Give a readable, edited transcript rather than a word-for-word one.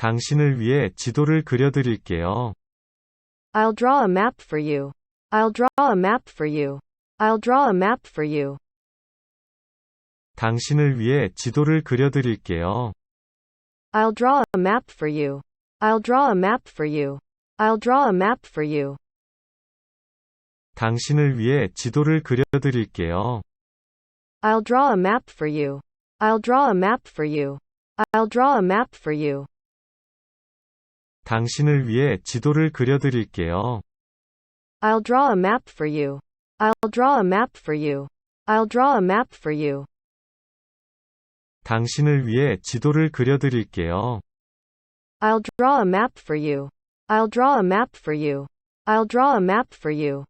당신을 위해 지도를 그려드릴게요. I'll draw a map for you. I'll draw a map for you. I'll draw a map for you. 당신을 위해 지도를 그려드릴게요. I'll draw a map for you. I'll draw a map for you. I'll draw a map for you. 당신을 위해 지도를 그려드릴게요. I'll draw a map for you. I'll draw a map for you. I'll draw a map for you. 당신을 위해 지도를 그려드릴게요. I'll draw a map for you. I'll draw a map for you. I'll draw a map for you. 당신을 위해 지도를 그려드릴게요. I'll draw a map for you. I'll draw a map for you. I'll draw a map for you.